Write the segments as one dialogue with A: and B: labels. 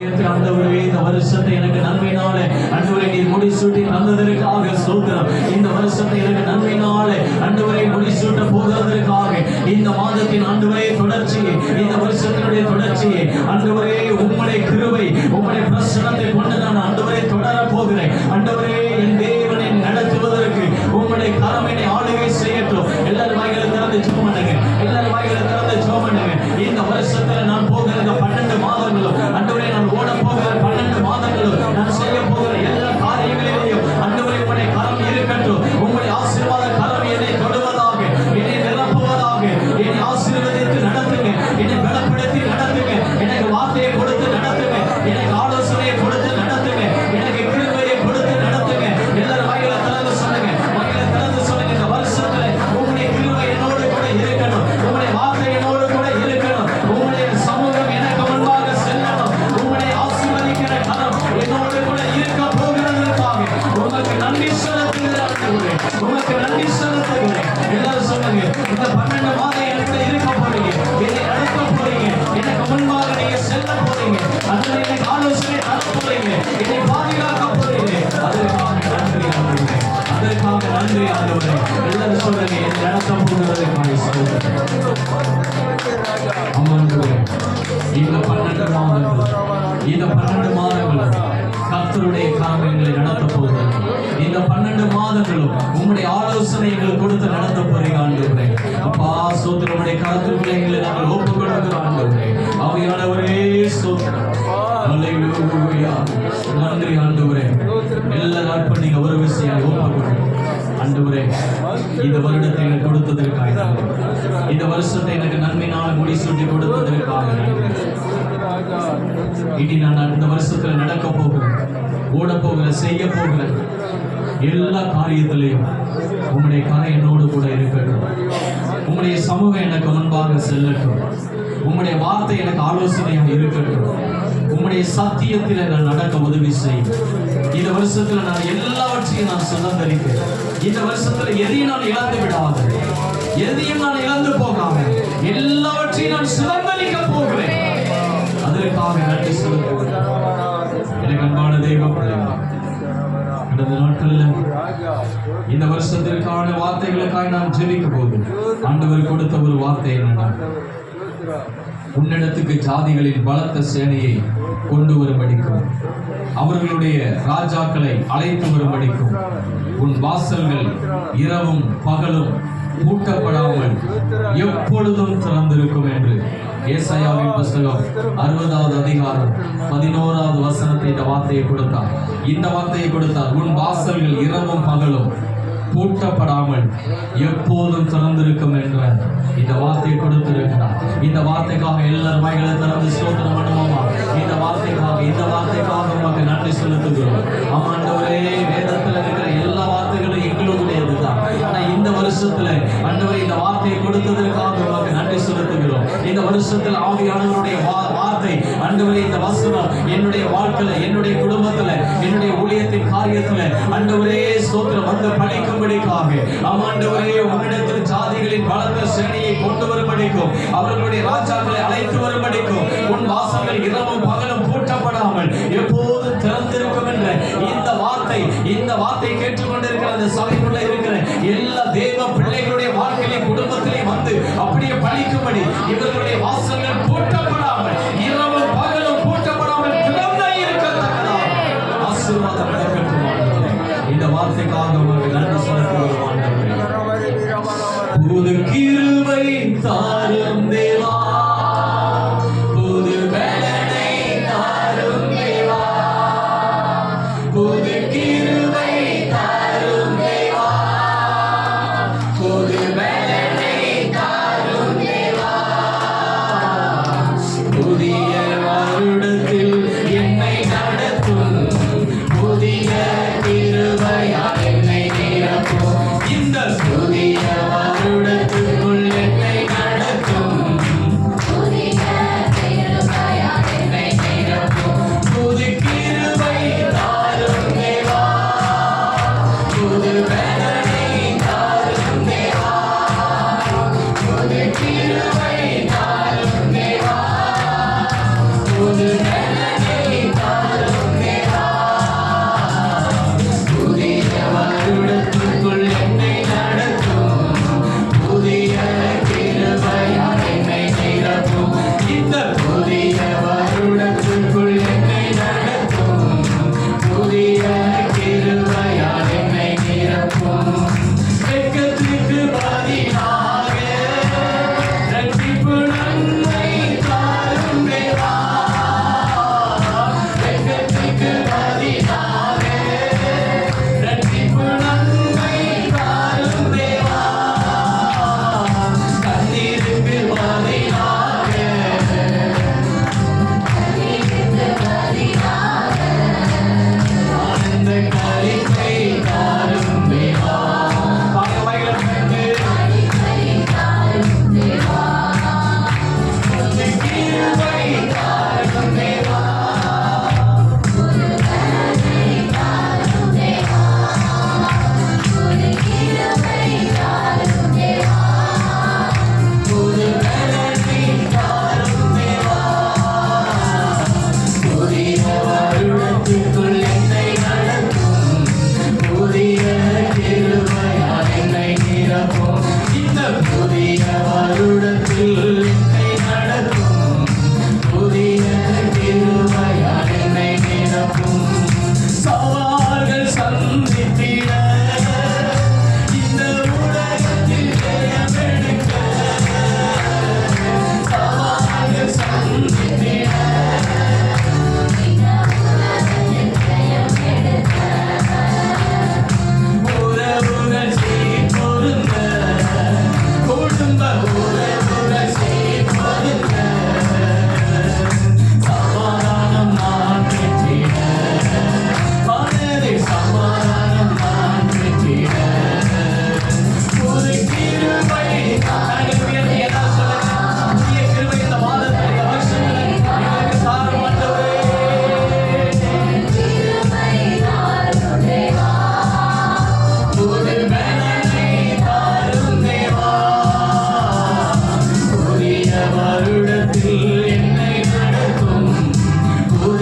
A: ஆண்டவரே, இந்த வருஷத்தை எனக்கு நன்மையினாலே ஆண்டவரே நீர் முடிசூட்டி தந்ததற்காக ஸ்தோத்திரம். இந்த வருஷத்தை எனக்கு நன்மையினாலே ஆண்டவரே முடிசூட்ட போகிறதற்காக இந்த மாதத்தின் ஆண்டவரே தொடர்ச்சியை, இந்த வருஷத்தினுடைய தொடர்ச்சியை ஆண்டவரே உம்முடைய கிருபை உம்முடைய பிரசன்னத்தை கொண்டு நான் ஆண்டவரே தொடர போகிறேன். ஆண்டவரே, என் தேவனை நடத்துவதற்கு உம்முடைய கரம் என்னை ஆளுகை செய்யட்டும். எல்லாரும் வாய்களை திறந்து ஜெபம் பண்ணுங்க. எல்லாரும் வாய்களை திறந்து ஜெபம் பண்ணுங்க. இந்த வருஷத்துல நான் போகிற 12 மாதங்களும் ஆண்டவரே, நான் ஓட போகிற 12 மாதங்களும் நான் செய்ய போகிற எல்லா காரியங்களிலேயும் ஆண்டவரே உம்முடைய கரம் இருக்கட்டும். உம்முடைய ஆசீர்வாத கரம் என்னை தொடுவதாக, என்னை நிரப்புவதாக. என்னை ஆசீர்வதித்து நடத்துங்க, என்னை பலப்படுத்தி நடத்துங்க, எனக்கு வார்த்தையை கொடுத்து நடத்துங்க, எனக்கு ஆலோசனையை கொடுத்து நடத்துங்க, எனக்கு கிருபையை கொடுத்து நடத்துங்க. எல்லாரும் வாயில திறந்து சொல்லுங்க, வாயில திறந்து சொல்லுங்க. இந்த வருஷத்துல உம்முடைய கிருபை என்னோடு கூட இருக்கணும், உம்முடைய வார்த்தை என்னோடு கூட இருக்கணும், உம்முடைய சமூகம் எனக்கு முன்பாக செல்லணும், உம்முடைய ஆசீர்வதிக்கிற கரம் என்னோடு கூட இருக்க போகிறதற்காக உமக்கு நன்றி செலுத்துகிறேன். உமக்கு நன்றி செலுத்துகிறேன். எல்லாரும் சொல்லுங்க, இந்த 12 மாதம் எனக்கு இருக்க போறீங்க, என்னை நடத்த போறீங்க, எனக்கு முன்பாக நீங்க செல்ல போறீங்க, அதில் எனக்கு ஆலோசனை தர போறீங்க, என்னை பாதுகாக்க போறீங்க. அதற்காக நன்றி ஆண்டவரே, அதற்காக நன்றி ஆண்டவரே. எல்லாரும் சொல்லுங்க, என்னை நடத்த போகிறதற்காக ஆமாண்டவரே. இந்த 12 மாதங்கள், இந்த 12 மாதங்கள் கர்த்தருடைய காரியங்களை நடத்த போகிறது. இந்த 12 மாதங்களும் உம்முடைய ஆலோசனை எங்களுக்கு கொடுத்து நடத்த போறீங்க ஆண்டவரே. அப்பா ஸ்தோத்திரம். உம்முடைய கருத்துக்களை எங்களை நாங்கள் ஒப்புக் கொடுக்கிறோம் ஆண்டவரே. ஆவியானவரே ஸ்தோத்திரம். அல்லேலூயா. நன்றி ஆண்டவரே. எல்லாரும் அர்ப்பணிங்க. ஒரு விஷயம் ஒப்புக் கொடுங்க ஆண்டவரே. இந்த வருடத்தை எனக்கு கொடுத்ததற்காக நன்றி. இந்த வருஷத்தை எனக்கு நன்மையினால் முடிசூட்டி கொடுத்ததற்காக நன்றி. இனி நான் இந்த வருஷத்துல நடக்க போகிறேன், ஓட போகிறேன், செய்ய போகிறேன் எல்லா காரியத்திலையும் உம்முடைய கரை என்னோடு கூட இருக்கட்டும். உம்முடைய சமூகம் எனக்கு முன்பாக செல்லட்டும். உம்முடைய வார்த்தை எனக்கு ஆலோசனையாக இருக்கட்டும். உம்முடைய சத்தியத்தில் நான் நடக்க உதவி செய்யும். இந்த வருஷத்துல நான் எல்லாவற்றையும் நான் சுதந்திரிப்பேன். இந்த வருஷத்துல எதையும் நான் இழந்து விடாது, எதையும் நான் இழந்து போகாம எல்லாவற்றையும் நான் சுதந்திரிக்க போகிறேன். அதற்காக நன்றி செலுத்துகிறேன். எனக்கு அன்பான தெய்வம், கடந்த நாட்கள்ல இந்த வருஷத்திற்கான வார்த்தைகளுக்காக நான் ஜெபிக்க போது ஆண்டவர் கொடுத்த ஒரு வார்த்தை என்னன்னா, உன்னிடத்துக்கு ஜாதிகளின் பலத்த சேனையை கொண்டு வரும்படிக்கும் அவர்களுடைய ராஜாக்களை அழைத்து வரும்படிக்கும் உன் வாசல்கள் இரவும் பகலும் பூட்டப்படாமல் எப்பொழுதும் திறந்திருக்கும் என்று ஏசாயாவின் புத்தகம் 60வது அதிகாரம் 11வது வசனத்தை இந்த வார்த்தையை கொடுத்தார். இந்த வார்த்தையை கொடுத்தார். உன் வாசல்கள் இரவும் பகலும் பூட்டப்படாமல் எப்போதும் திறந்திருக்கும் என்ற இந்த வார்த்தையை கொடுத்திருக்கிறார். இந்த வார்த்தைக்காக எல்லாரும் வாய்களை திறந்து ஸ்தோத்திரம் பண்ணுவோமா? இந்த வார்த்தைக்காக உமக்கு நன்றி செலுத்துகிறோம். ஆண்டவரே, வேதத்தில் இருக்கிற எல்லா வார்த்தைகளும் எங்களுடையது தான். ஆனா இந்த வருஷத்துல ஆண்டவரே இந்த வார்த்தையை கொடுத்ததற்காக உமக்கு நன்றி செலுத்துகிறோம். இந்த வருஷத்துல ஆவியானவருடைய வார்த்தை ஆண்டவரே, இந்த வசனம் என்னுடைய வாழ்க்கையில, என்னுடைய குடும்பத்துல, என்னுடைய ஊழியத்தின் காரியத்துல ஆண்டவரே ஸ்தோத்திரம் வந்து படிக்கும்படிக்காக ஆண்டவரே உன்னிடத்தில் ஜாதிகளின் பலத்த சேனையை கொண்டு வரும்படிக்கும் அவர்களுடைய ராஜாக்களை அழைத்து வரும்படிக்கும் உன் வாசல்கள் இரவும் பகலும் பூட்டப்படாமல் எப்போதும் திறந்திருக்கும் என்ற இந்த வார்த்தை கேட்டுக்கொண்டிருக்கிற அந்த சபைக்குள்ள இருக்கிற எல்லா தேவ பிள்ளைகளுடைய வாழ்க்கையிலே குடும்பத்திலே வந்து அப்படியே பழிக்கும்படி இவர்களுடைய வாசல்கள் பூட்டப்படாமல் இரவும் பகலும் பூட்டப்படாமல் திறந்தே இருக்கத்தக்கதாக ஆசீர்வாதம் நடக்கட்டும் ஆண்டவரே. இந்த வார்த்தைக்காக உங்களுக்கு நன்றி செலுத்துகிறோம் ஆண்டவரே. புது கிருபை தாரும் தேவா, புது பலனை தாரும் தேவா, புது கிருபை தாரும் தேவா, புது பலனை தாரும் தேவா. புதிய வருடத்தில் என்னை நடத்தும், புதிய கிருபையால் என்னை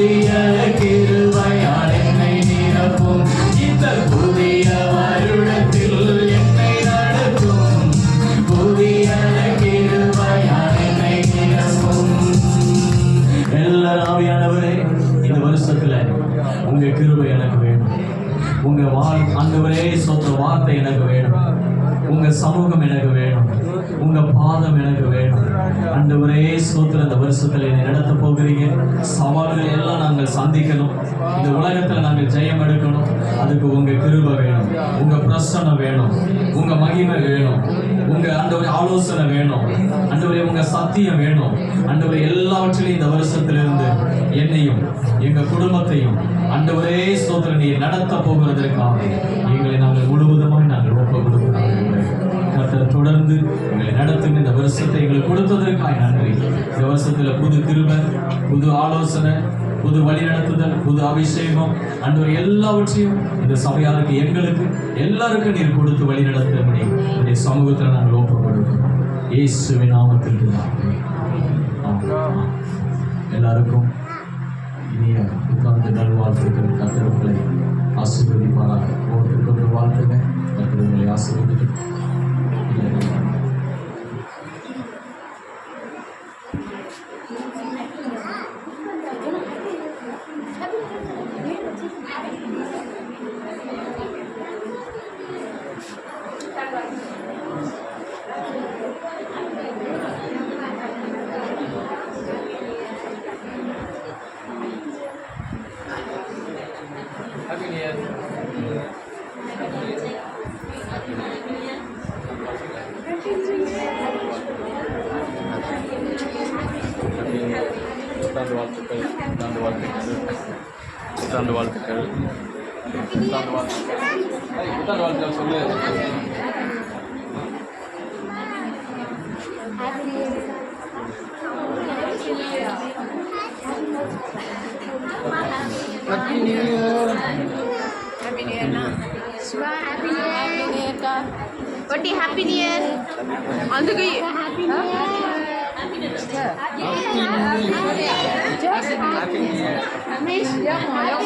A: புதிய கிருபையால் என்னை நிரப்பும். இந்த புதிய வருடத்தில் என்னை நடத்தும். புதிய கிருபையால் என்னை நிரப்பும். எல்லா ஆவியானவரே, இந்த வருஷத்துல உங்க கிருபை எனக்கு வேணும். உங்க ஆண்டவரே சொந்த வார்த்தை எனக்கு வேணும். உங்க சமூகம் எனக்கு வேணும். உங்க பாதம் எனக்கு வேணும். ஆண்டவரே ஸ்தோத்திரம். இந்த வருஷத்துல என்னை நடத்த போகிறீங்க. சவால்கள் எல்லாம் நாங்கள் சந்திக்கணும். இந்த உலகத்துல நாங்கள் ஜெயம் எடுக்கணும். அதுக்கு உங்க கிருபை வேணும். உங்க பிரசன்னம் வேணும். உங்க மகிமை வேணும். உங்க ஆண்டவரே ஆலோசனை வேணும். ஆண்டவரே உங்க சத்தியம் வேணும். ஆண்டவரே எல்லாவற்றிலையும் இந்த வருஷத்திலிருந்து என்னையும் எங்க குடும்பத்தையும் ஆண்டவரே ஸ்தோத்திரம் நீ நடத்த போகிறதற்காக எங்களை நாங்கள் முழுவதுமாய் நாங்கள் ஒப்பு கொடுக்கிறோம். கர்த்தர் தொடர்ந்து எங்களை நடத்துங்க. இந்த வருஷத்தை எங்களுக்கு கொடுத்ததற்காக நன்றி. இந்த வருஷத்துல புது கிருபை, புது ஆலோசனை, புது வழி நடத்துதல், புது அபிஷேகம், ஆண்டவரே எல்லாவற்றையும் இந்த சபையாருக்கு எங்களுக்கு எல்லாருக்கும் நீர் கொடுத்து வழி நடத்தும்படி இந்த சமூகத்தில் நாங்கள் ஒப்பு கொடுக்கிறோம். இயேசுவின் நாமத்தில் எல்லாருக்கும் இனிய புத்தாண்டு நல்வாழ்த்துக்கள். கர்த்தர்களை ஆசீர்வதிப்பாராக. ஒவ்வொருத்தருக்கு வாழ்த்துங்க. கர்த்தர்களை ஆசீர்வதிக்க சொல்லு.
B: Happy New Year. Happy New Year. Shiva, Happy New Year. Happy New Year ka. What Happy New Year. On the go. Happy New Year. Happy New Year. Happy New Year. Ramesh, ya mona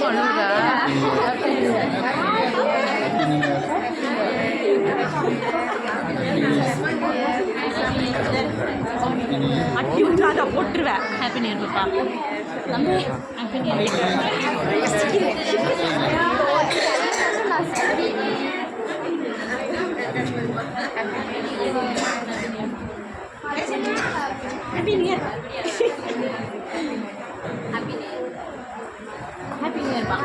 B: Happy New Year. அட்டி விட்டுறாத போட்டுருவேன். Happy new year பாப்பா. தம்பி happy new year. Happy new year. Happy new year பா.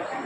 B: Bye.